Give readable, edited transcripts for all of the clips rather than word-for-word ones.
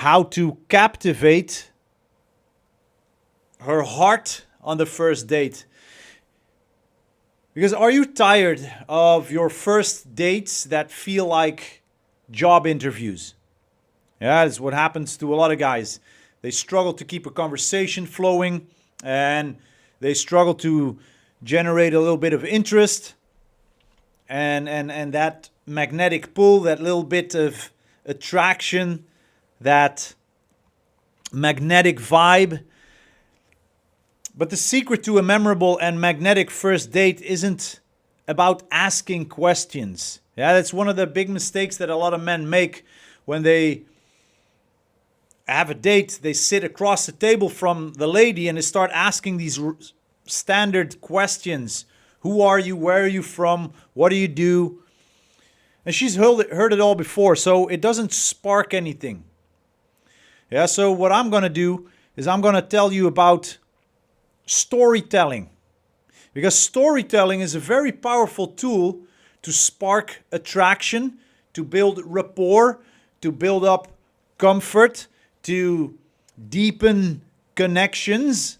how to captivate her heart on the first date. Because are you tired of your first dates that feel like job interviews? Yeah, that's what happens to a lot of guys. They struggle to keep a conversation flowing, and they struggle to generate a little bit of interest, and that magnetic pull, that little bit of attraction, that magnetic vibe. But the secret to a memorable and magnetic first date isn't about asking questions. Yeah, that's one of the big mistakes that a lot of men make when they have a date. They sit across the table from the lady and they start asking these standard questions. Who are you? Where are you from? What do you do? And she's heard it all before, so it doesn't spark anything. Yeah, so what I'm going to do is I'm going to tell you about storytelling. Because storytelling is a very powerful tool to spark attraction, to build rapport, to build up comfort, to deepen connections.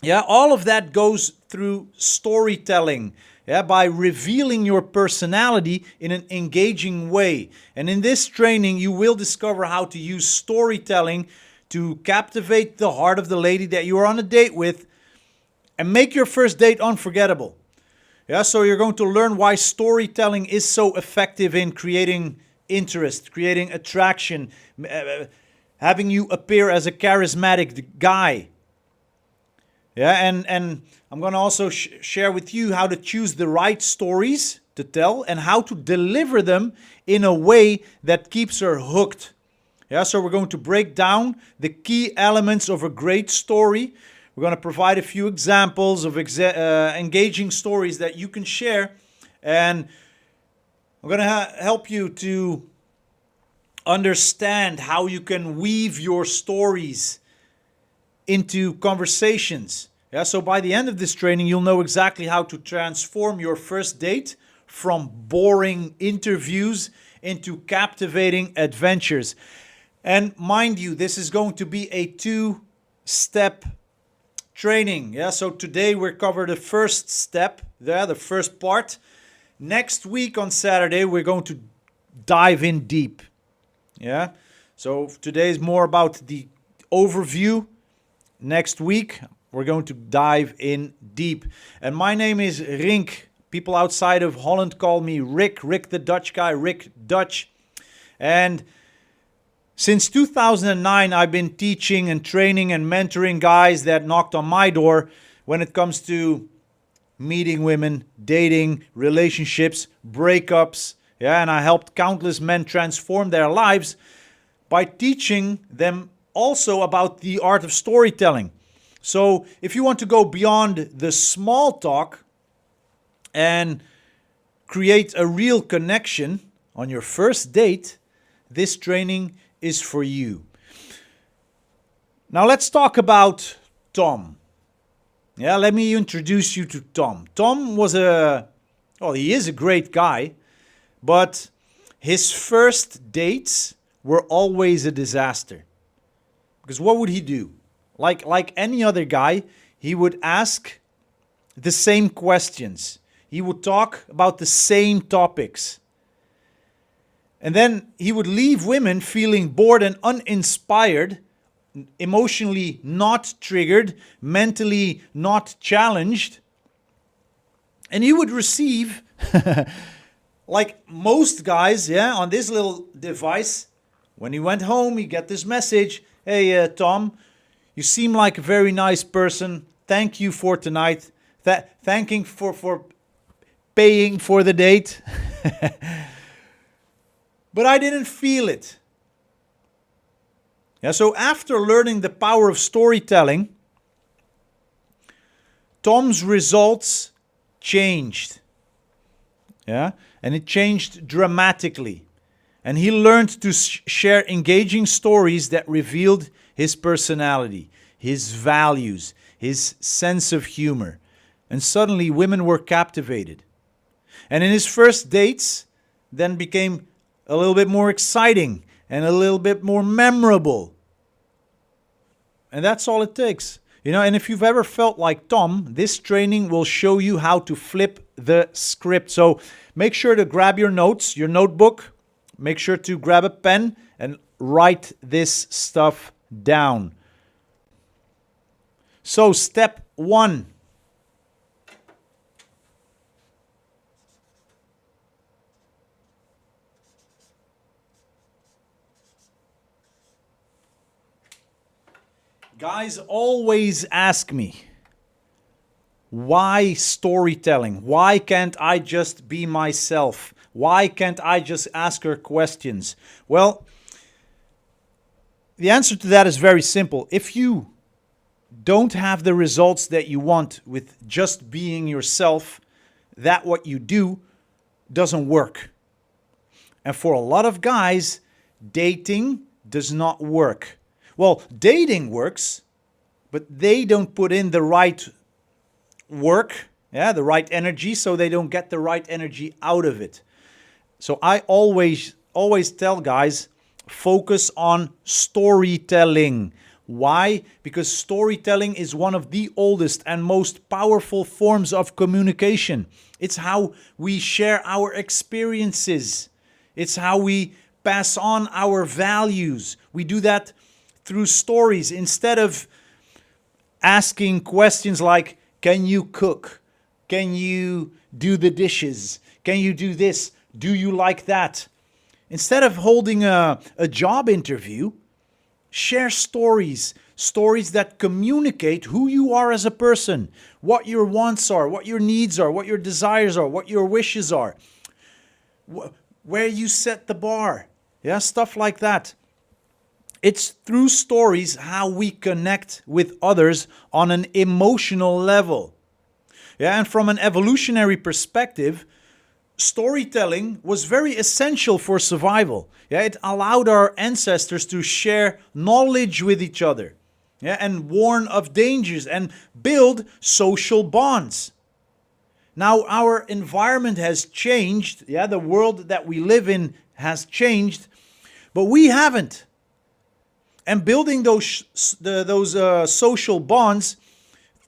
Yeah, all of that goes through storytelling. Yeah, by revealing your personality in an engaging way. And in this training, you will discover how to use storytelling to captivate the heart of the lady that you are on a date with and make your first date unforgettable. Yeah, so you're going to learn why storytelling is so effective in creating interest, creating attraction, having you appear as a charismatic guy. Yeah, and I'm going to also share with you how to choose the right stories to tell and how to deliver them in a way that keeps her hooked. Yeah, so we're going to break down the key elements of a great story. We're going to provide a few examples of engaging stories that you can share. And I'm going to help you to understand how you can weave your stories into conversations. Yeah, so by the end of this training, you'll know exactly how to transform your first date from boring interviews into captivating adventures. And mind you, this is going to be a two-step training. Yeah, so today we're covering the first step, the first part. Next week on Saturday, we're going to dive in deep. Yeah, so today is more about the overview. Next week, we're going to dive in deep. And my name is Rink. People outside of Holland call me Rick the Dutch guy, Rick Dutch. And since 2009, I've been teaching and training and mentoring guys that knocked on my door when it comes to meeting women, dating, relationships, breakups. Yeah, and I helped countless men transform their lives by teaching them also about the art of storytelling. So if you want to go beyond the small talk and create a real connection on your first date, this training is for you. Now let's talk about Tom. Yeah, let me introduce you to Tom. Tom he is a great guy, but his first dates were always a disaster. Because what would he do? Like any other guy, he would ask the same questions. He would talk about the same topics. And then he would leave women feeling bored and uninspired, emotionally not triggered, mentally not challenged. And he would receive, like most guys, on this little device, when he went home, he got this message, "Hey, Tom, you seem like a very nice person. Thank you for tonight. Thanking for paying for the date." But I didn't feel it. Yeah, so after learning the power of storytelling, Tom's results changed. Yeah, and it changed dramatically. And he learned to share engaging stories that revealed his personality, his values, his sense of humor. And suddenly women were captivated. And in his first dates, then became a little bit more exciting and a little bit more memorable. And that's all it takes. And if you've ever felt like Tom, this training will show you how to flip the script. So make sure to grab your notes, your notebook. Make sure to grab a pen and write this stuff down. So step 1. Guys always ask me, why storytelling? Why can't I just be myself? Why can't I just ask her questions? Well, the answer to that is very simple. If you don't have the results that you want with just being yourself, that what you do doesn't work. And for a lot of guys, dating does not work. Well, dating works, but they don't put in the right work, the right energy, so they don't get the right energy out of it. So I always tell guys, focus on storytelling. Why? Because storytelling is one of the oldest and most powerful forms of communication. It's how we share our experiences. It's how we pass on our values. We do that through stories instead of asking questions like, can you cook? Can you do the dishes? Can you do this? Do you like that? Instead of holding a job interview, share stories that communicate who you are as a person, what your wants are, what your needs are, what your desires are, what your wishes are, where you set the bar, stuff like that. It's through stories how we connect with others on an emotional level. And from an evolutionary perspective, storytelling was very essential for survival. It allowed our ancestors to share knowledge with each other, and warn of dangers and build social bonds. Now our environment has changed, the world that we live in has changed, but we haven't. And building those social bonds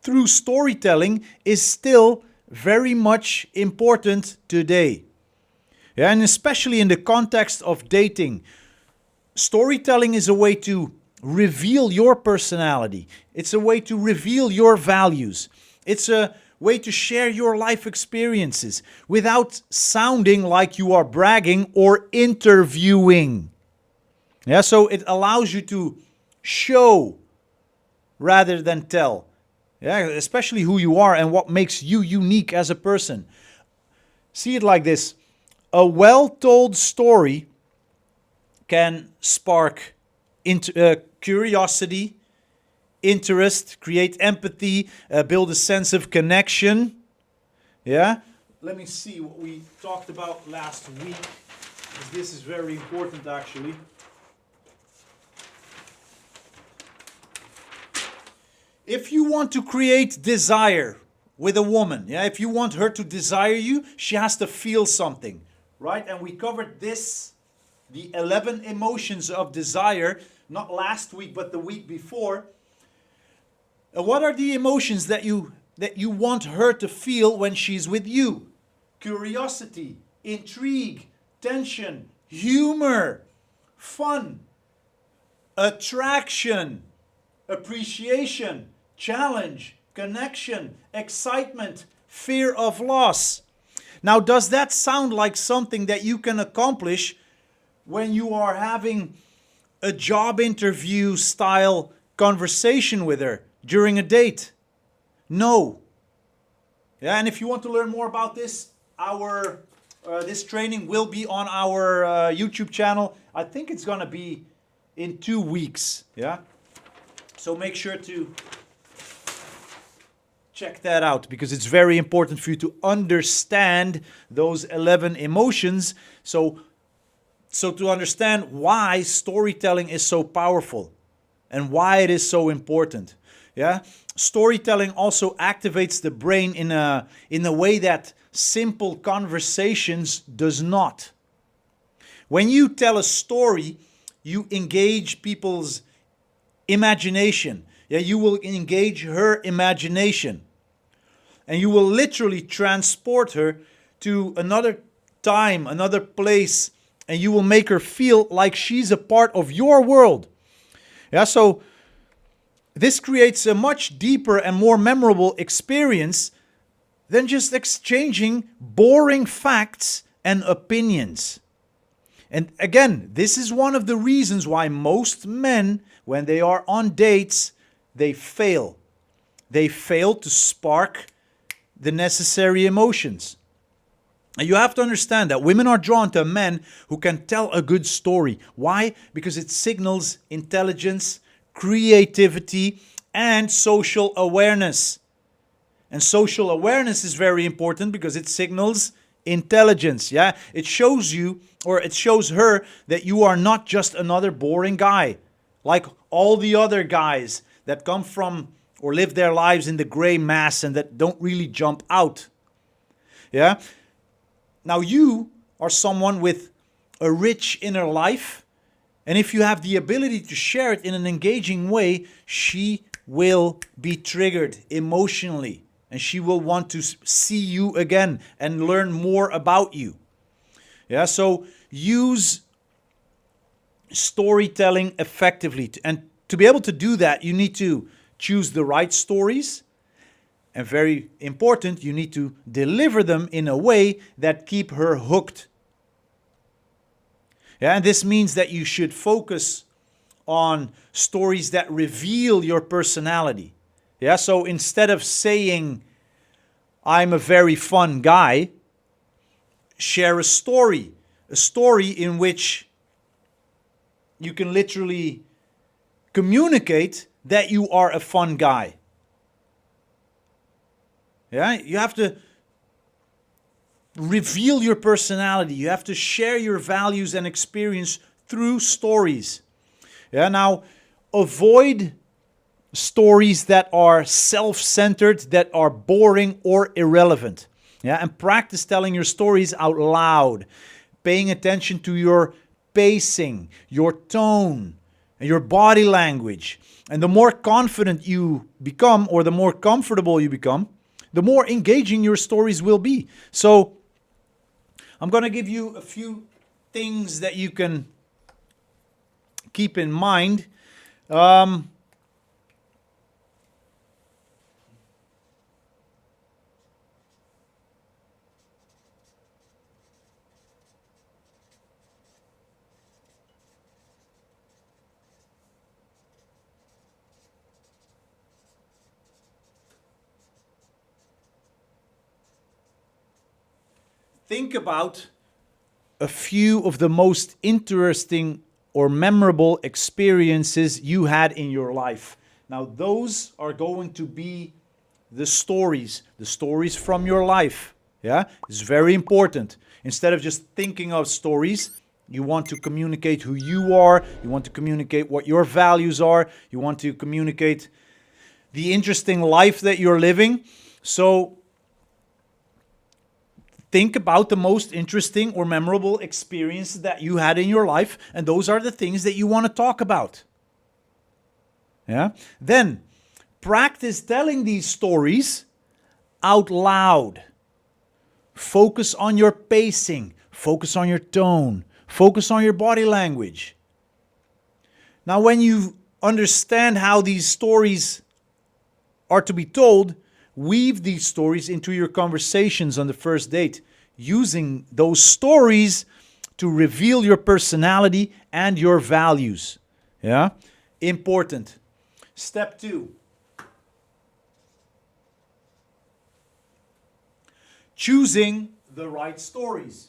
through storytelling is still very much important today. And especially in the context of dating. Storytelling is a way to reveal your personality. It's a way to reveal your values. It's a way to share your life experiences without sounding like you are bragging or interviewing. So it allows you to show rather than tell. Especially who you are and what makes you unique as a person. See it like this. A well-told story can spark curiosity, interest, create empathy, build a sense of connection. Let me see what we talked about last week, because this is very important actually. If you want to create desire with a woman, if you want her to desire you, she has to feel something, right? And we covered this, the 11 emotions of desire, not last week, but the week before. And what are the emotions that you want her to feel when she's with you? Curiosity, intrigue, tension, humor, fun, attraction, appreciation, challenge, connection, excitement, fear of loss. Now, does that sound like something that you can accomplish when you are having a job interview style conversation with her during a date? No. And if you want to learn more about this, this training will be on our YouTube channel. I think it's going to be in 2 weeks. So make sure to check that out, because it's very important for you to understand those 11 emotions. So to understand why storytelling is so powerful and why it is so important. Storytelling also activates the brain in a way that simple conversations does not. When you tell a story, you engage people's imagination. Yeah, you will engage her imagination. And you will literally transport her to another time, another place, and you will make her feel like she's a part of your world. Yeah, so this creates a much deeper and more memorable experience than just exchanging boring facts and opinions. And again, this is one of the reasons why most men, when they are on dates, they fail. They fail to spark the necessary emotions. And you have to understand that women are drawn to men who can tell a good story. Why? Because it signals intelligence, creativity, and social awareness. And social awareness is very important because it signals intelligence. Yeah, it shows you, or it shows her, that you are not just another boring guy like all the other guys that come from or live their lives in the gray mass and that don't really jump out. Yeah. Now you are someone with a rich inner life, and if you have the ability to share it in an engaging way, she will be triggered emotionally and she will want to see you again and learn more about you. Yeah, so use storytelling effectively. And to be able to do that, you need to choose the right stories. And very important, you need to deliver them in a way that keep her hooked. Yeah, and this means that you should focus on stories that reveal your personality. Yeah, so instead of saying, I'm a very fun guy, share a story in which you can literally communicate that you are a fun guy. Yeah, you have to reveal your personality. You have to share your values and experience through stories. Yeah, now avoid stories that are self-centered, that are boring or irrelevant. Yeah, and practice telling your stories out loud, paying attention to your pacing, your tone, and your body language. And the more confident you become, or the more comfortable you become, the more engaging your stories will be. So I'm going to give you a few things that you can keep in mind. Think about a few of the most interesting or memorable experiences you had in your life. Now, those are going to be the stories from your life. Yeah, it's very important. Instead of just thinking of stories, you want to communicate who you are, you want to communicate what your values are, you want to communicate the interesting life that you're living. So think about the most interesting or memorable experiences that you had in your life, and those are the things that you want to talk about. Yeah? Then practice telling these stories out loud. Focus on your pacing, focus on your tone, focus on your body language. Now, when you understand how these stories are to be told, weave these stories into your conversations on the first date, using those stories to reveal your personality and your values. Yeah? Important. Step 2. Choosing the right stories.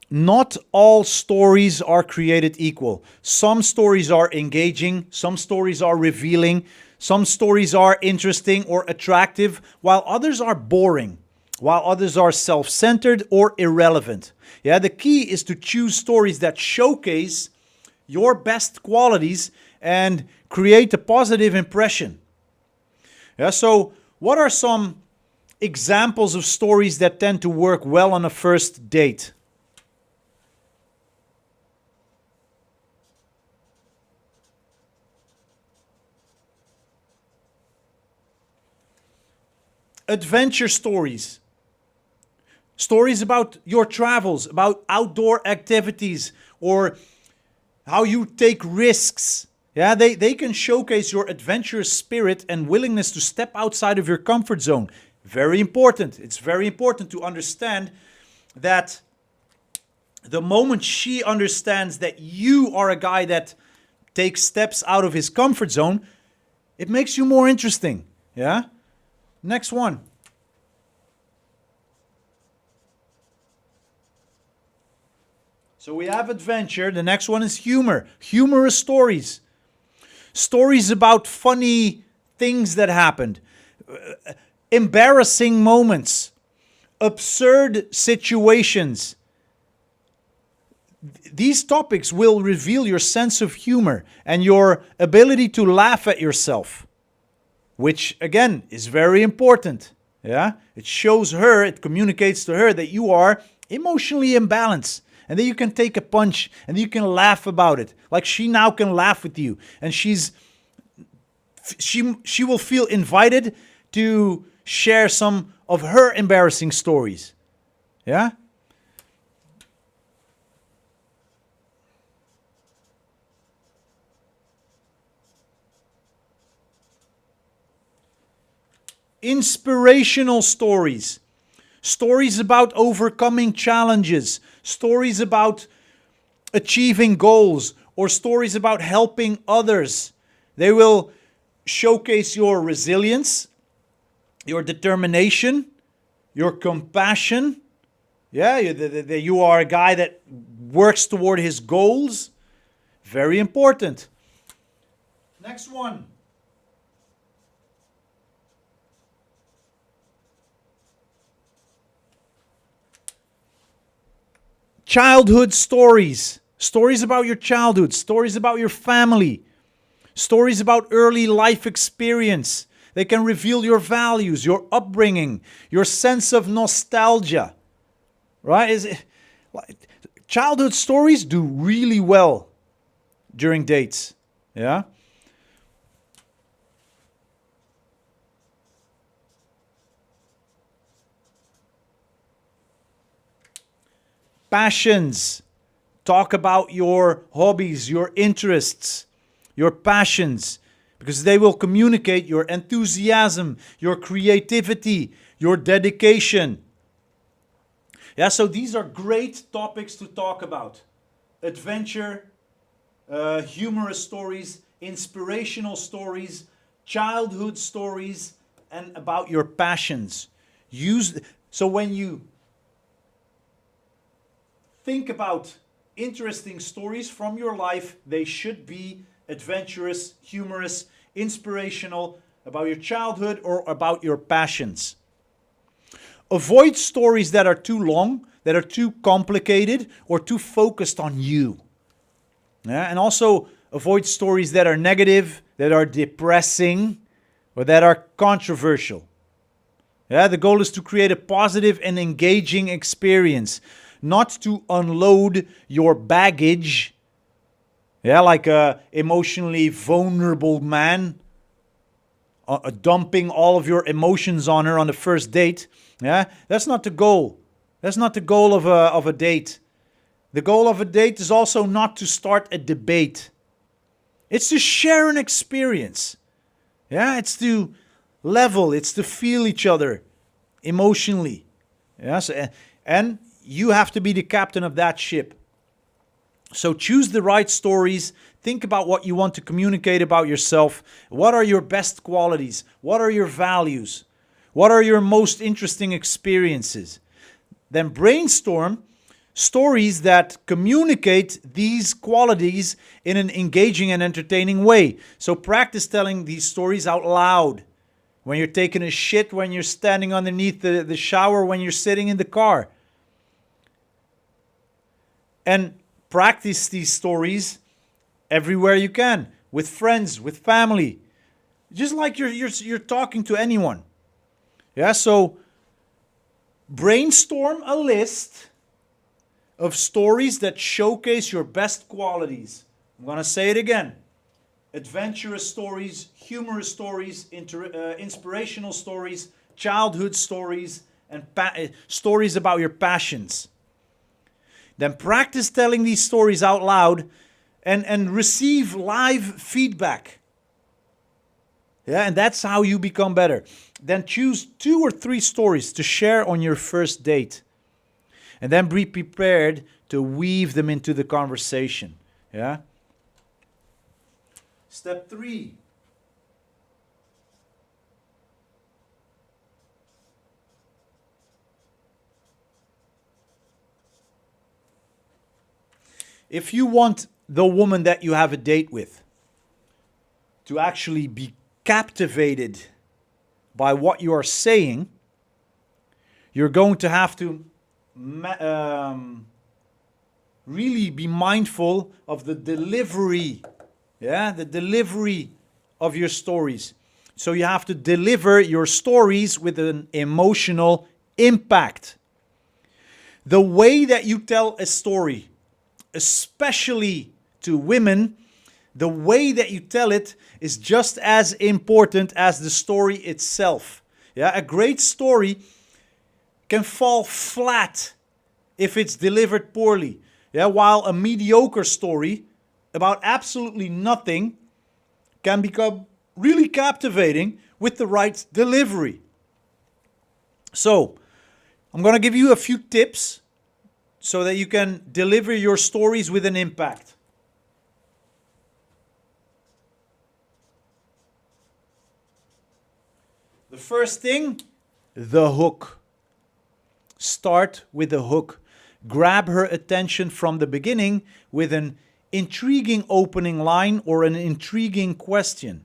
Not all stories are created equal. Some stories are engaging, some stories are revealing, some stories are interesting or attractive, while others are boring. while others are self-centered or irrelevant. Yeah, the key is to choose stories that showcase your best qualities and create a positive impression. Yeah, so what are some examples of stories that tend to work well on a first date? Adventure stories. Stories about your travels, about outdoor activities, or how you take risks. Yeah, they can showcase your adventurous spirit and willingness to step outside of your comfort zone. Very important. It's very important to understand that the moment she understands that you are a guy that takes steps out of his comfort zone, it makes you more interesting. Yeah? Next one. So we have adventure. The next one is humor. Humorous stories. Stories about funny things that happened. Embarrassing moments. Absurd situations. These topics will reveal your sense of humor and your ability to laugh at yourself, which again is very important. Yeah, it shows her, it communicates to her that you are emotionally imbalanced and that you can take a punch and you can laugh about it. Like she now can laugh with you, and she will feel invited to share some of her embarrassing stories. Yeah? Inspirational stories. Stories about overcoming challenges. Stories about achieving goals, or stories about helping others. They will showcase your resilience, your determination, your compassion. Yeah, you are a guy that works toward his goals. Very important. Next one. Childhood stories. Stories about your childhood, stories about your family, stories about early life experience. They can reveal your values, your upbringing, your sense of nostalgia. Right? Childhood stories do really well during dates. Yeah? Passions. Talk about your hobbies, your interests, your passions, because they will communicate your enthusiasm, your creativity, your dedication. Yeah, so these are great topics to talk about. Adventure, humorous stories, inspirational stories, childhood stories, and about your passions. So when you think about interesting stories from your life, they should be adventurous, humorous, inspirational, about your childhood or about your passions. Avoid stories that are too long, that are too complicated, or too focused on you. Yeah? And also avoid stories that are negative, that are depressing, or that are controversial. Yeah, the goal is to create a positive and engaging experience, not to unload your baggage. Yeah, like a emotionally vulnerable man, dumping all of your emotions on her on the first date. Yeah, that's not the goal. That's not the goal of a date. The goal of a date is also not to start a debate. It's to share an experience. Yeah, it's to level, it's to feel each other emotionally. Yes, and you have to be the captain of that ship. So choose the right stories. Think about what you want to communicate about yourself. What are your best qualities? What are your values? What are your most interesting experiences? Then brainstorm stories that communicate these qualities in an engaging and entertaining way. So practice telling these stories out loud. when you're taking a shit, when you're standing underneath the shower, when you're sitting in the car. And practice these stories everywhere you can, with friends, with family, just like you're talking to anyone. Yeah, so brainstorm a list of stories that showcase your best qualities. I'm going to say it again. Adventurous stories, humorous stories, inspirational stories, childhood stories, and stories about your passions. Then practice telling these stories out loud and receive live feedback. Yeah, and that's how you become better. Then choose 2 or 3 stories to share on your first date. And then be prepared to weave them into the conversation. Yeah? Step 3. If you want the woman that you have a date with to actually be captivated by what you are saying, you're going to have to really be mindful of the delivery. Yeah, the delivery of your stories. So you have to deliver your stories with an emotional impact. The way that you tell a story, especially to women, the way that you tell it is just as important as the story itself. Yeah, a great story can fall flat if it's delivered poorly. Yeah, while a mediocre story about absolutely nothing can become really captivating with the right delivery. So, I'm going to give you a few tips so that you can deliver your stories with an impact. The first thing, the hook. Start with the hook. Grab her attention from the beginning with an intriguing opening line or an intriguing question.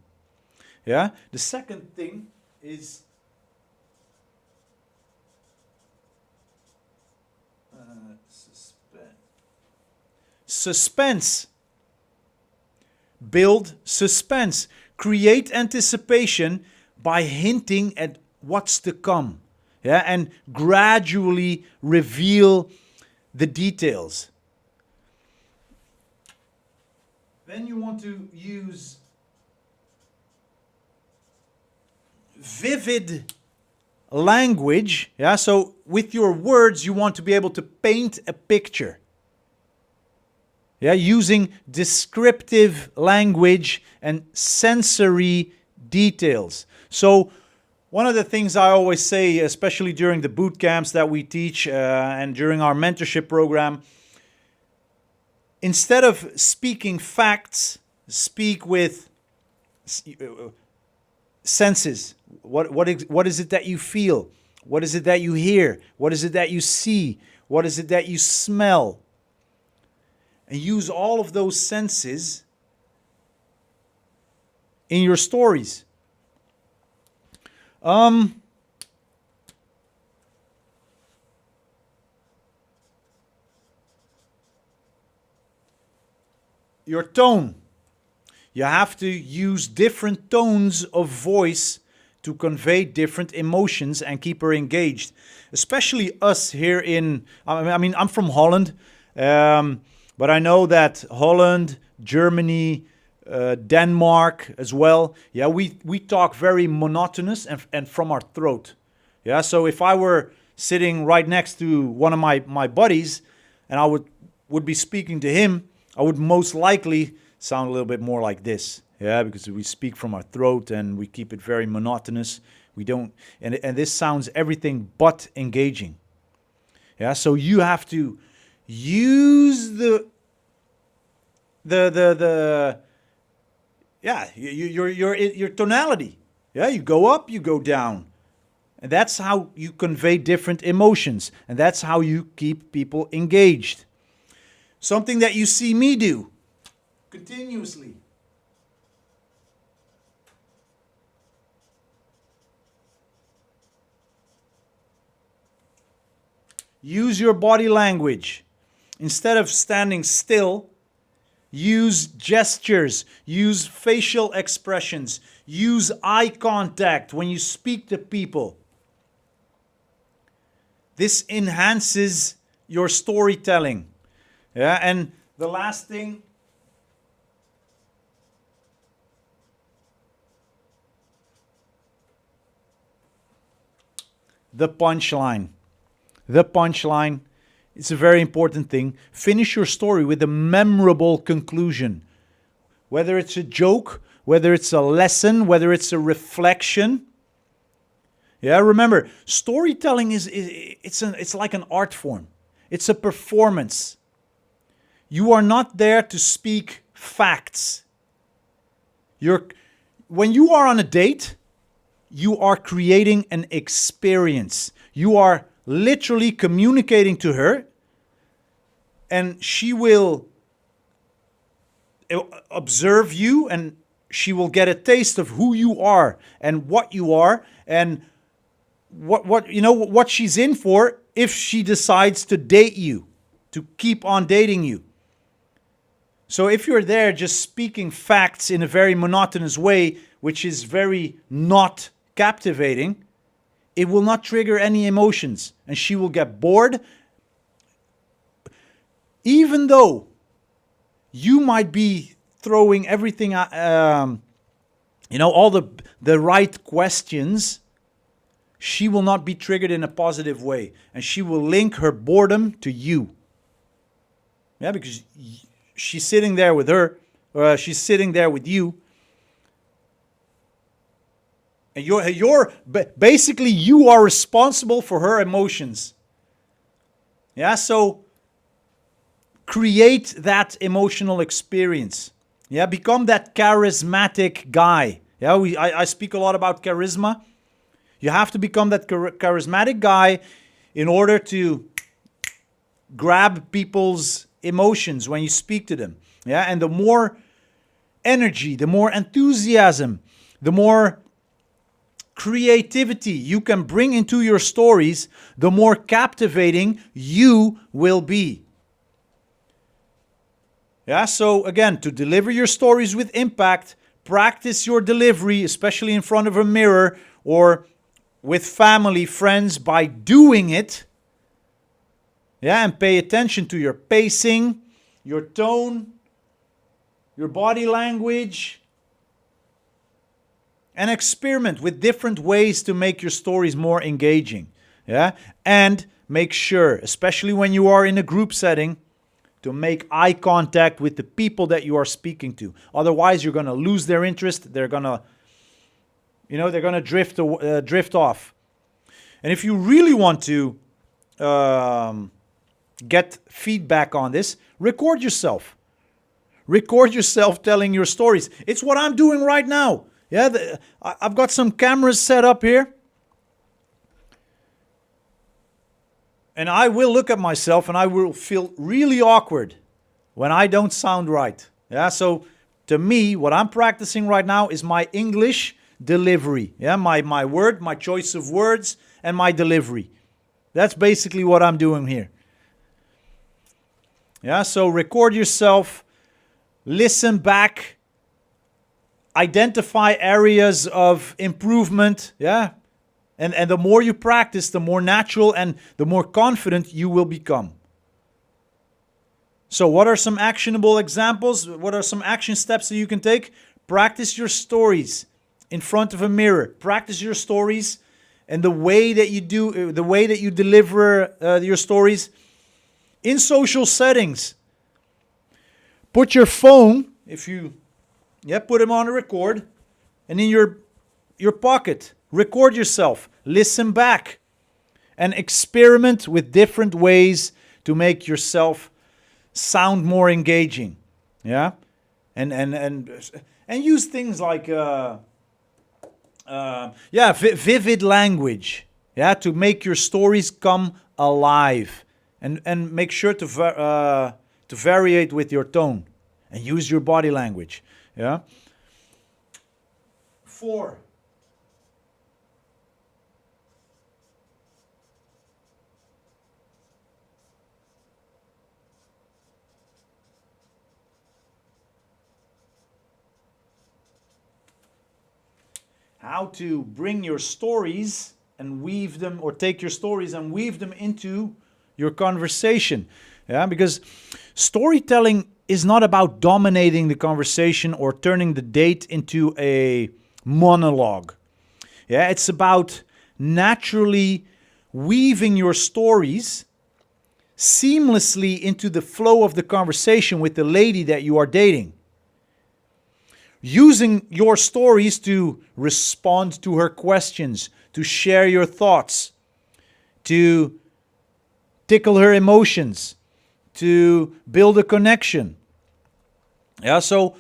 Yeah. The second thing is suspense. Build suspense. Create anticipation by hinting at what's to come. Yeah, and gradually reveal the details. Then you want to use vivid language. Yeah, so with your words, you want to be able to paint a picture. Yeah, using descriptive language and sensory details. So one of the things I always say, especially during the boot camps that we teach and during our mentorship program, instead of speaking facts, speak with senses. What is it that you feel? What is it that you hear? What is it that you see? What is it that you smell? And use all of those senses in your stories. Your tone. You have to use different tones of voice to convey different emotions and keep her engaged. Especially us here in, I mean, I'm from Holland, but I know that Holland, Germany, Denmark as well. Yeah, we talk very monotonous and from our throat. Yeah, so if I were sitting right next to one of my buddies and I would be speaking to him, I would most likely sound a little bit more like this. Yeah, because we speak from our throat and we keep it very monotonous. We don't, and this sounds everything but engaging. Yeah, so you have to use the yeah, your tonality. Yeah, you go up, you go down. And that's how you convey different emotions. And that's how you keep people engaged. Something that you see me do continuously. use your body language. Instead of standing still, use gestures, use facial expressions, use eye contact when you speak to people. This enhances your storytelling. Yeah, and the last thing, the punchline. The punchline. It's a very important thing. Finish your story with a memorable conclusion. Whether it's a joke, whether it's a lesson, whether it's a reflection. Yeah, remember, storytelling it's like an art form. It's a performance. You are not there to speak facts. When you are on a date, you are creating an experience. You are literally communicating to her, and she will observe you, and she will get a taste of who you are and what you are, and what she's in for if she decides to date you, to keep on dating you. So if you're there just speaking facts in a very monotonous way, which is very not captivating, it will not trigger any emotions, and she will get bored. Even though you might be throwing everything, all the right questions, she will not be triggered in a positive way, and she will link her boredom to you. Yeah, because she's sitting there with her, or she's sitting there with you, and basically you are responsible for her emotions. Yeah, so create that emotional experience. Yeah, become that charismatic guy. Yeah, I speak a lot about charisma. You have to become that charismatic guy in order to grab people's emotions when you speak to them. Yeah, and the more energy, the more enthusiasm, the more creativity you can bring into your stories, the more captivating you will be. Yeah, so again, to deliver your stories with impact, practice your delivery, especially in front of a mirror or with family, friends, by doing it. Yeah, and pay attention to your pacing, your tone, your body language, and experiment with different ways to make your stories more engaging. Yeah, and make sure, especially when you are in a group setting, to make eye contact with the people that you are speaking to. Otherwise, you're going to lose their interest. They're going to drift off. And if you really want to get feedback on this, record yourself. Record yourself telling your stories. It's what I'm doing right now. Yeah, I've got some cameras set up here. And I will look at myself and I will feel really awkward when I don't sound right. Yeah, so to me, what I'm practicing right now is my English delivery. Yeah, my word, my choice of words, and my delivery. That's basically what I'm doing here. Yeah, so record yourself, listen back, identify areas of improvement. Yeah. And the more you practice, the more natural and the more confident you will become. So what are some actionable examples? What are some action steps that you can take? Practice your stories in front of a mirror. Practice your stories and the way that you deliver your stories in social settings. Put your phone, put them on a record, and in your pocket. Record yourself, listen back, and experiment with different ways to make yourself sound more engaging. Yeah, and use things like vivid language. Yeah, to make your stories come alive, and make sure to variate with your tone, and use your body language. Yeah. 4. how to bring your stories and weave them, or take your stories and weave them into your conversation. Yeah, because storytelling is not about dominating the conversation or turning the date into a monologue. Yeah, it's about naturally weaving your stories seamlessly into the flow of the conversation with the lady that you are dating. Using your stories to respond to her questions, to share your thoughts, to tickle her emotions, to build a connection. Yeah, so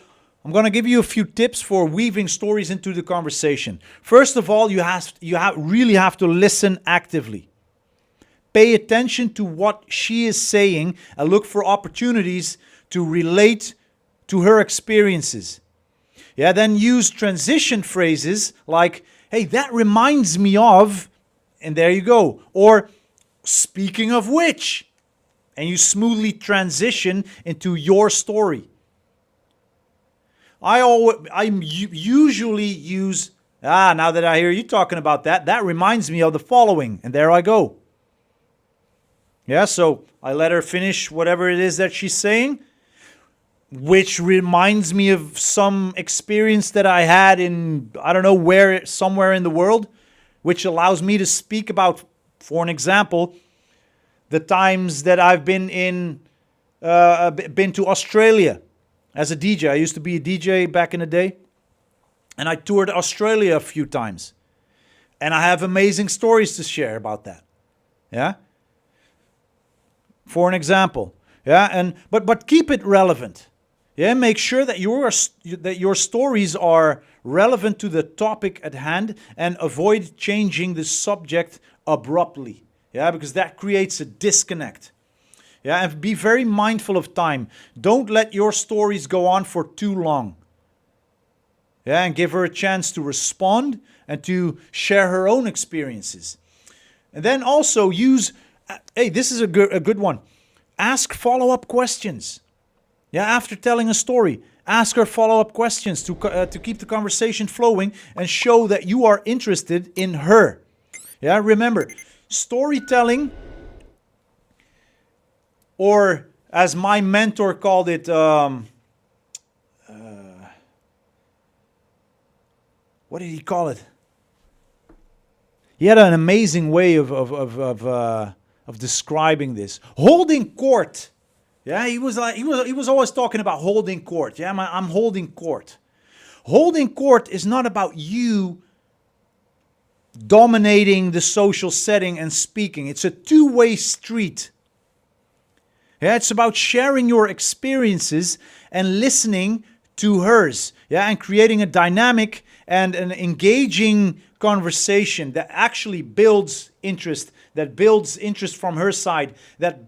I'm going to give you a few tips for weaving stories into the conversation. First of all, you really have to listen actively. Pay attention to what she is saying and look for opportunities to relate to her experiences. Yeah, then use transition phrases like, hey, that reminds me of, and there you go. Or, speaking of which, and you smoothly transition into your story. I usually use, now that I hear you talking about that, that reminds me of the following, and there I go. Yeah, so I let her finish whatever it is that she's saying, which reminds me of some experience that I had in, I don't know where, somewhere in the world, which allows me to speak about, for an example, the times that I've been to Australia as a DJ. I used to be a DJ back in the day, and I toured Australia a few times. And I have amazing stories to share about that. Yeah? For an example. Yeah, and but keep it relevant. Yeah, make sure that your stories are relevant to the topic at hand, and avoid changing the subject abruptly. Yeah, because that creates a disconnect. Yeah, and be very mindful of time. Don't let your stories go on for too long. Yeah, and give her a chance to respond and to share her own experiences. And then also use, hey, this is a good one. Ask follow-up questions. Yeah, after telling a story, ask her follow-up questions to keep the conversation flowing and show that you are interested in her. Yeah, remember, storytelling, or as my mentor called it, what did he call it? He had an amazing way of describing this. Holding court. Yeah, he was always talking about holding court. Yeah, I'm holding court. Holding court is not about you dominating the social setting and speaking. It's a two-way street. Yeah, it's about sharing your experiences and listening to hers. Yeah, and creating a dynamic and an engaging conversation that actually builds interest, from her side, that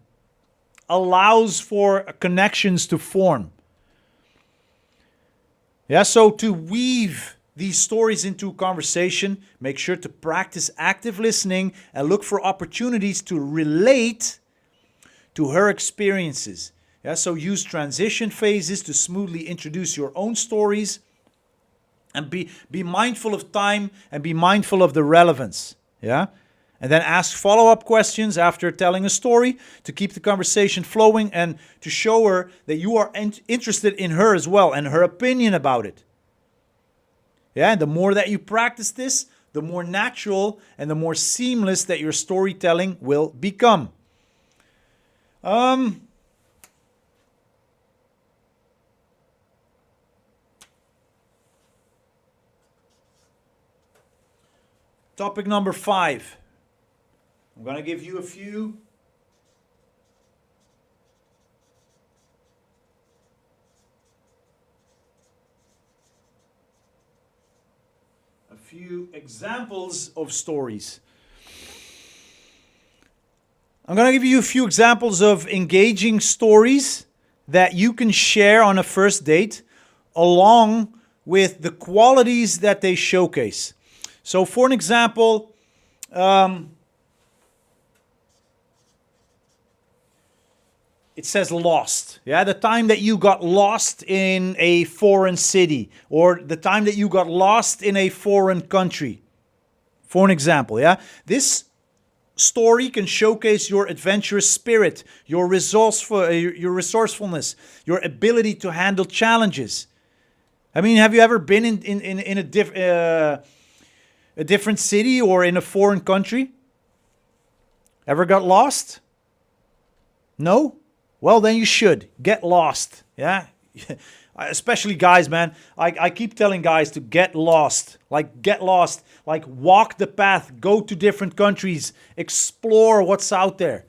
allows for connections to form. Yeah, so to weave these stories into a conversation, make sure to practice active listening and look for opportunities to relate to her experiences. Yeah, so use transition phases to smoothly introduce your own stories, and be mindful of time and be mindful of the relevance. Yeah? And then ask follow-up questions after telling a story to keep the conversation flowing and to show her that you are interested in her as well and her opinion about it. Yeah, and the more that you practice this, the more natural and the more seamless that your storytelling will become. Topic number 5. I'm going to give you a few examples of stories. I'm going to give you a few examples of engaging stories that you can share on a first date, along with the qualities that they showcase. So for an example, it says lost. Yeah, the time that you got lost in a foreign city, or the time that you got lost in a foreign country. For an example, yeah, this story can showcase your adventurous spirit, your resourcefulness, your ability to handle challenges. I mean, have you ever been in a different city or in a foreign country? Ever got lost? No? Well, then you should get lost. Yeah? Especially guys, man. I keep telling guys to get lost. Like, get lost. Like, walk the path. Go to different countries. Explore what's out there.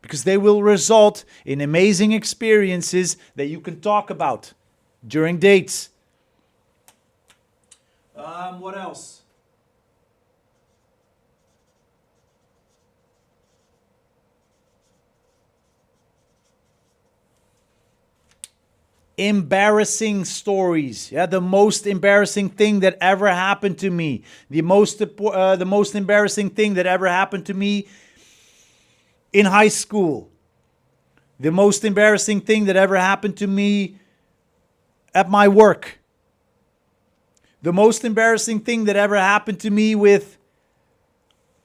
Because they will result in amazing experiences that you can talk about during dates. What else? Embarrassing stories. Yeah, the most embarrassing thing that ever happened to me. The most embarrassing thing that ever happened to me in high school. The most embarrassing thing that ever happened to me at my work. The most embarrassing thing that ever happened to me with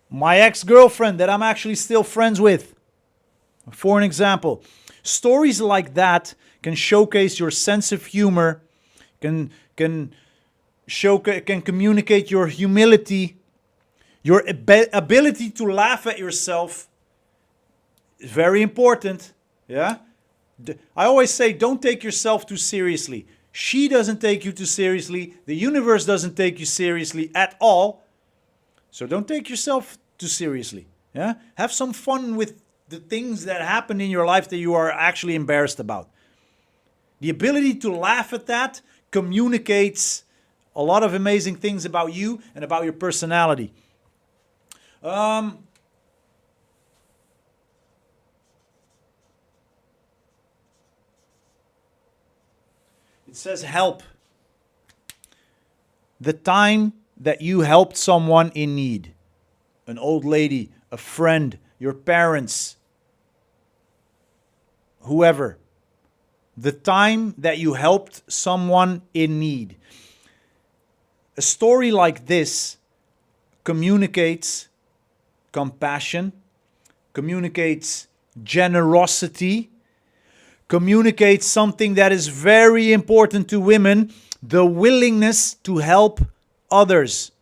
my ex-girlfriend that I'm actually still friends with. For an example, stories like that can showcase your sense of humor, can communicate your humility, your ability to laugh at yourself. Is very important. Yeah, I always say, don't take yourself too seriously. She doesn't take you too seriously. The universe doesn't take you seriously at all. So don't take yourself too seriously. Yeah, have some fun with the things that happen in your life that you are actually embarrassed about. The ability to laugh at that communicates a lot of amazing things about you and about your personality. It says help. The time that you helped someone in need, an old lady, a friend, your parents, whoever. The time that you helped someone in need. A story like this communicates compassion, communicates generosity, communicates something that is very important to women, the willingness to help others.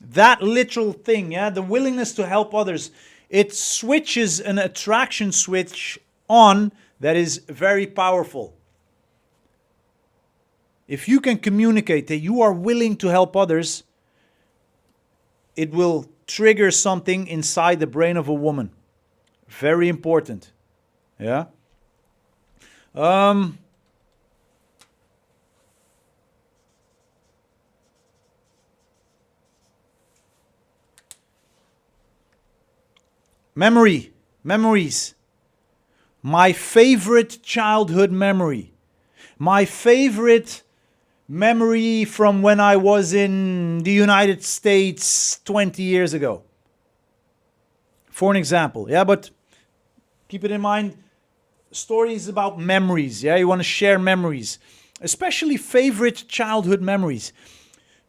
That literal thing, yeah, the willingness to help others, it switches an attraction switch on that is very powerful. If you can communicate that you are willing to help others, it will trigger something inside the brain of a woman. Very important. Yeah. Memories. My favorite childhood memory. My favorite memory from when I was in the United States 20 years ago. For an example, yeah, but keep it in mind, stories about memories, yeah, you want to share memories, especially favorite childhood memories.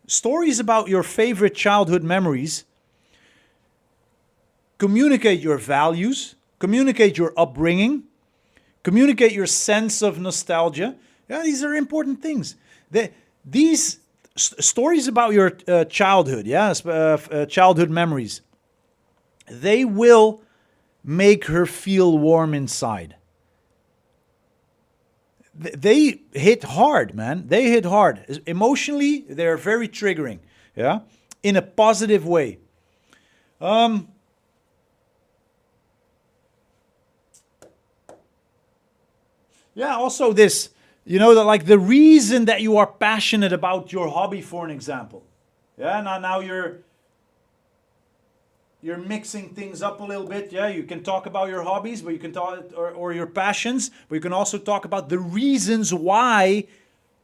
Stories about your favorite childhood memories communicate your values, communicate your upbringing, communicate your sense of nostalgia. Yeah, these are important things. These stories about your childhood, yeah, childhood memories, they will make her feel warm inside. They hit hard, man. They hit hard. Emotionally, they're very triggering, yeah, in a positive way. Yeah, also this, that like the reason that you are passionate about your hobby, for an example. Yeah, now you're mixing things up a little bit. Yeah, you can talk about your hobbies, but you can talk or your passions, but you can also talk about the reasons why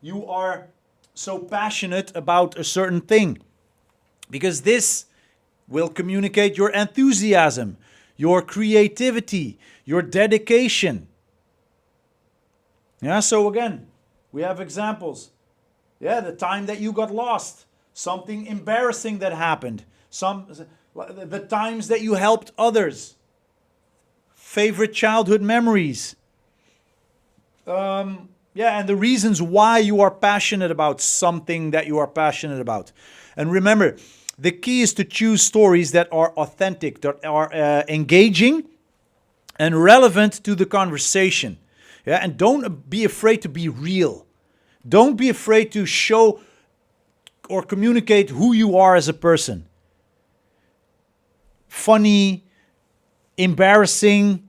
you are so passionate about a certain thing. Because this will communicate your enthusiasm, your creativity, your dedication. Yeah, so again, we have examples. Yeah, the time that you got lost, something embarrassing that happened, the times that you helped others, favorite childhood memories. Yeah, and the reasons why you are passionate about something that you are passionate about. And remember, the key is to choose stories that are authentic, that are engaging and relevant to the conversation. Yeah, and don't be afraid to be real. Don't be afraid to show or communicate who you are as a person. Funny, embarrassing,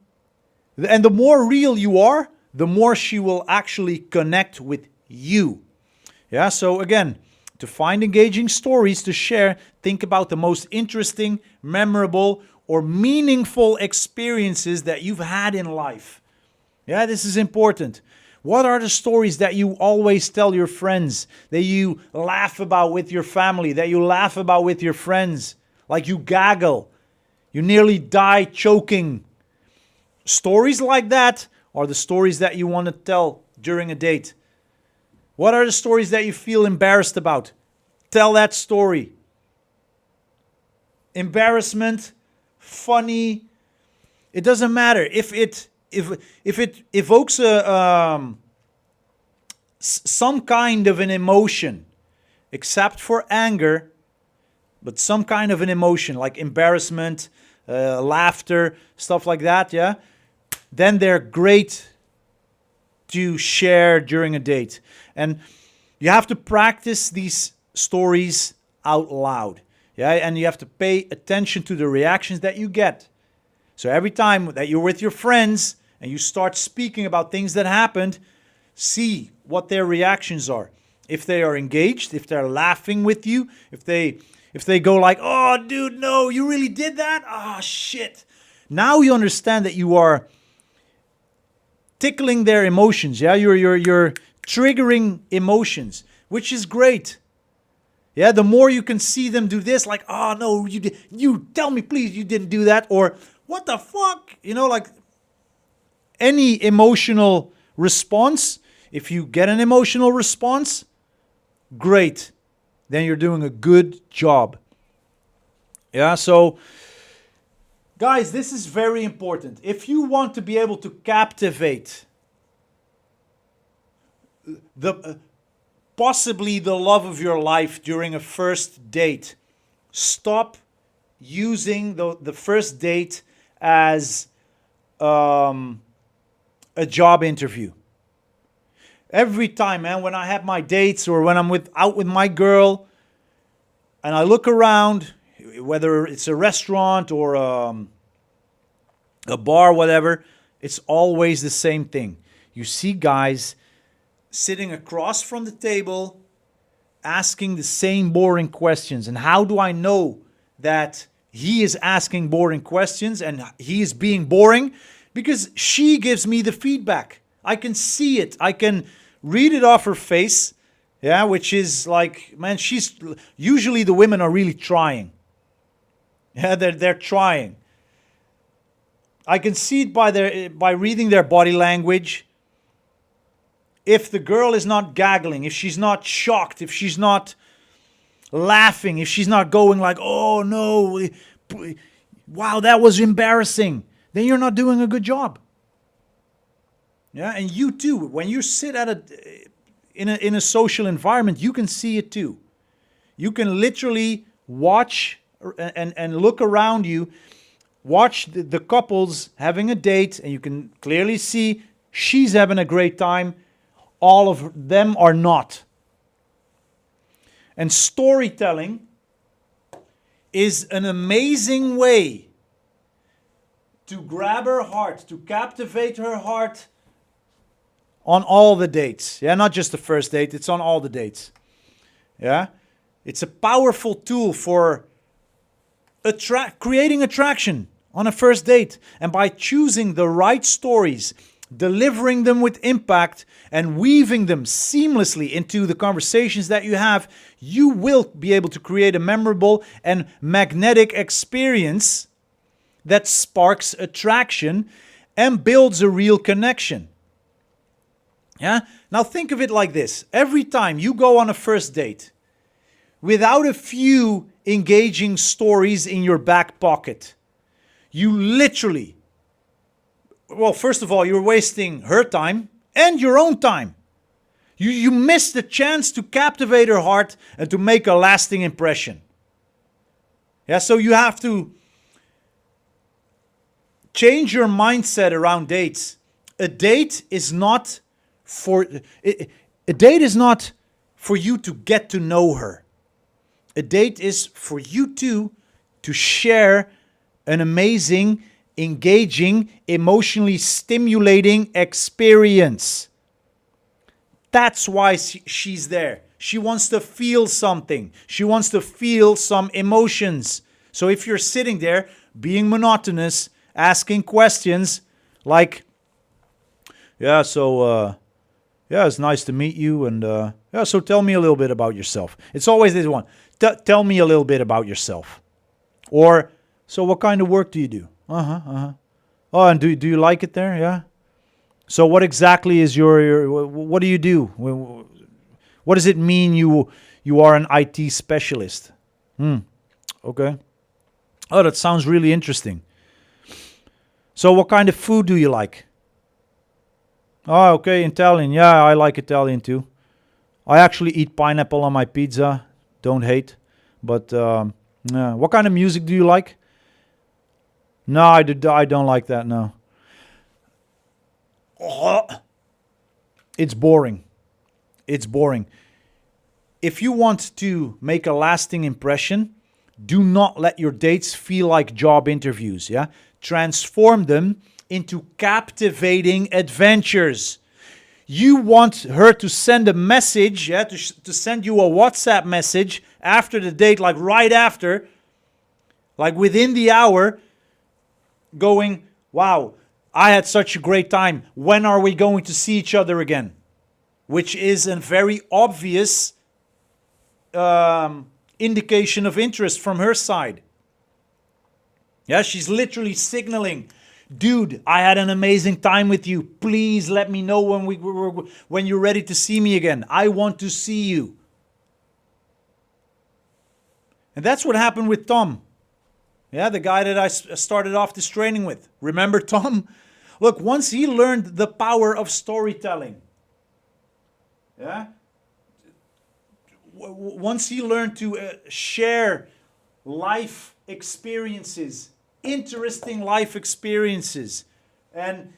and the more real you are, the more she will actually connect with you. Yeah, so again, to find engaging stories to share, think about the most interesting, memorable, or meaningful experiences that you've had in life. Yeah, this is important. What are the stories that you always tell your friends, that you laugh about with your family, that you laugh about with your friends? Like you gaggle, you nearly die choking. Stories like that are the stories that you want to tell during a date. What are the stories that you feel embarrassed about? Tell that story. Embarrassment, funny, it doesn't matter. If it evokes some kind of an emotion, except for anger, but some kind of an emotion like embarrassment, laughter, stuff like that, yeah, then they're great to share during a date. And you have to practice these stories out loud. Yeah, and you have to pay attention to the reactions that you get. So every time that you're with your friends and you start speaking about things that happened, see what their reactions are. If they are engaged, if they're laughing with you, if they go like, "Oh, dude, no, you really did that? Oh, shit." Now you understand that you are tickling their emotions. Yeah, you're triggering emotions, which is great. Yeah, the more you can see them do this, like, "Oh no, you tell me please you didn't do that," or "What the fuck?" You know, like any emotional response. If you get an emotional response, great. Then you're doing a good job. Yeah, so guys, this is very important. If you want to be able to captivate the possibly the love of your life during a first date, stop using the first date as a job interview. Every time, man, when I have my dates or when I'm out with my girl and I look around, whether it's a restaurant or a bar, whatever, it's always the same thing. You see guys sitting across from the table asking the same boring questions. And how do I know that he is asking boring questions and he is being boring? Because she gives me the feedback. I can see it. I can read it off her face. Yeah, which is like, man, she's usually the women are really trying. Yeah, they're trying. I can see it by reading their body language. If the girl is not gaggling, if she's not shocked, if she's not laughing, if she's not going like, "Oh no, wow, that was embarrassing," then you're not doing a good job. Yeah, and you too, when you sit in a social environment, you can see it too. You can literally watch and look around you, watch the couples having a date, and you can clearly see she's having a great time. All of them are not. And storytelling is an amazing way to grab her heart, to captivate her heart on all the dates. Yeah, not just the first date, it's on all the dates. Yeah, it's a powerful tool for creating attraction on a first date. And by choosing the right stories, delivering them with impact, and weaving them seamlessly into the conversations that you have, you will be able to create a memorable and magnetic experience that sparks attraction and builds a real connection. Yeah? Now think of it like this. Every time you go on a first date, without a few engaging stories in your back pocket, you literally, well, first of all, you're wasting her time and your own time. You miss the chance to captivate her heart and to make a lasting impression. Yeah, so you have to change your mindset around dates. A date is not for you to get to know her. A date is for you two to share an amazing, engaging, emotionally stimulating experience. That's why she's there. She wants to feel something. She wants to feel some emotions. So if you're sitting there being monotonous, asking questions like, yeah, so it's nice to meet you, and so tell me a little bit about yourself. It's always this one. Tell me a little bit about yourself. Or, so what kind of work do you do? Oh, and do you like it there? Yeah. So what exactly is what do you do? What does it mean you are an IT specialist? Okay. Oh, that sounds really interesting. So what kind of food do you like? Oh, okay, Italian. Yeah, I like Italian too. I actually eat pineapple on my pizza. Don't hate. But yeah. What kind of music do you like? No, I don't like that, no. It's boring. It's boring. If you want to make a lasting impression, do not let your dates feel like job interviews, yeah? Transform them into captivating adventures. You want her to send a message, yeah, to send you a WhatsApp message after the date, like right after, like within the hour, going, wow, I had such a great time. When are we going to see each other again? Which is a very obvious indication of interest from her side. Yeah, she's literally signaling, dude, I had an amazing time with you. Please let me know when you're ready to see me again. I want to see you. And that's what happened with Tom. Yeah, the guy that I started off this training with. Remember Tom? Look, once he learned the power of storytelling, yeah, once he learned to share life experiences, interesting life experiences, and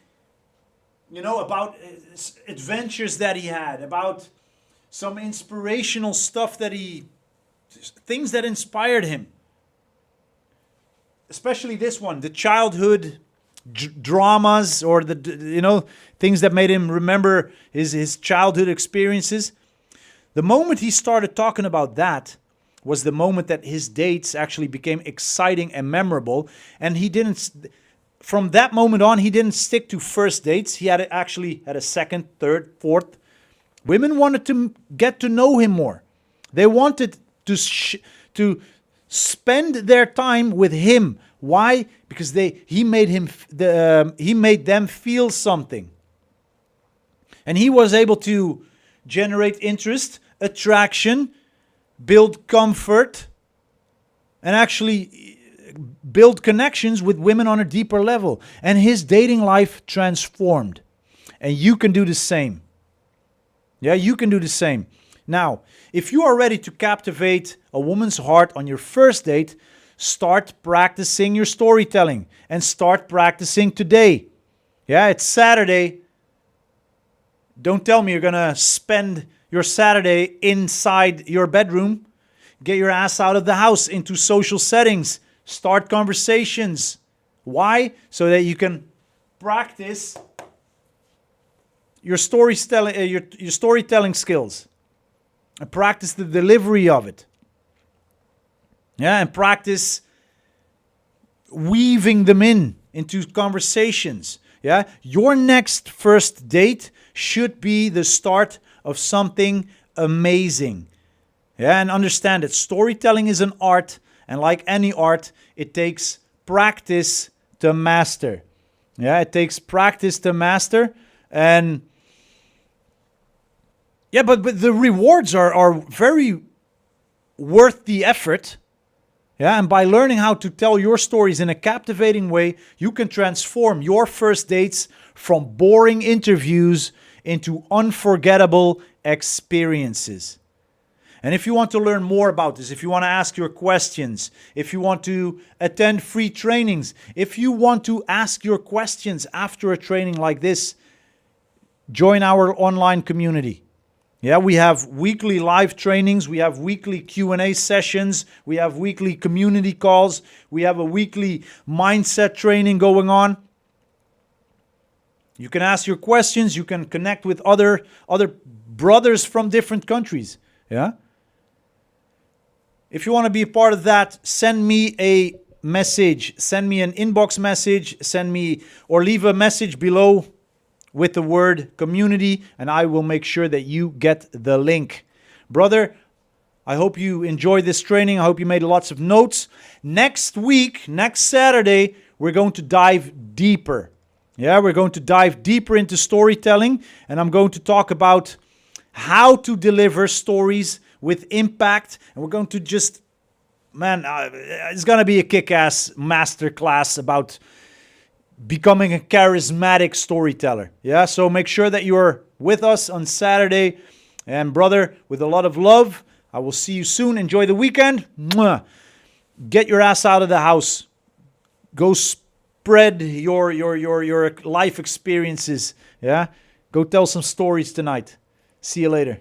about adventures that he had, about some inspirational stuff things that inspired him. Especially this one, the childhood dramas, or the things that made him remember his childhood experiences. The moment he started talking about that was the moment that his dates actually became exciting and memorable. And from that moment on, he didn't stick to first dates. He had a second, third, fourth. Women wanted to get to know him more. They wanted to spend their time with him. Why? Because he made them feel something. And he was able to generate interest, attraction, build comfort, and actually build connections with women on a deeper level. And his dating life transformed. And you can do the same. Yeah, you can do the same. Now, if you are ready to captivate a woman's heart on your first date, start practicing your storytelling, and start practicing today. Yeah, it's Saturday. Don't tell me you're going to spend your Saturday inside your bedroom. Get your ass out of the house into social settings. Start conversations. Why? So that you can practice your storytelling skills. And practice the delivery of it. Yeah, and practice weaving them into conversations. Yeah, your next first date should be the start of something amazing. Yeah, and understand that storytelling is an art, and like any art, it takes practice to master. Yeah, it takes practice to master. And yeah, but the rewards are very worth the effort. Yeah, and by learning how to tell your stories in a captivating way, you can transform your first dates from boring interviews into unforgettable experiences. And if you want to learn more about this, if you want to ask your questions, if you want to attend free trainings, if you want to ask your questions after a training like this, join our online community. Yeah, we have weekly live trainings, we have weekly Q&A sessions, we have weekly community calls, we have a weekly mindset training going on. You can ask your questions, you can connect with other brothers from different countries. Yeah? If you want to be a part of that, send me a message, send me an inbox message, or leave a message below with the word community, and I will make sure that you get the link. Brother, I hope you enjoyed this training. I hope you made lots of notes. Next week, next Saturday, we're going to dive deeper. Yeah, we're going to dive deeper into storytelling, and I'm going to talk about how to deliver stories with impact. And we're going to just, it's going to be a kick-ass masterclass about becoming a charismatic storyteller. Yeah, so make sure that you're with us on Saturday. And brother, with a lot of love, I will see you soon. Enjoy the weekend. Mwah. Get your ass out of the house. Go spread your life experiences. Yeah, go tell some stories tonight. See you later.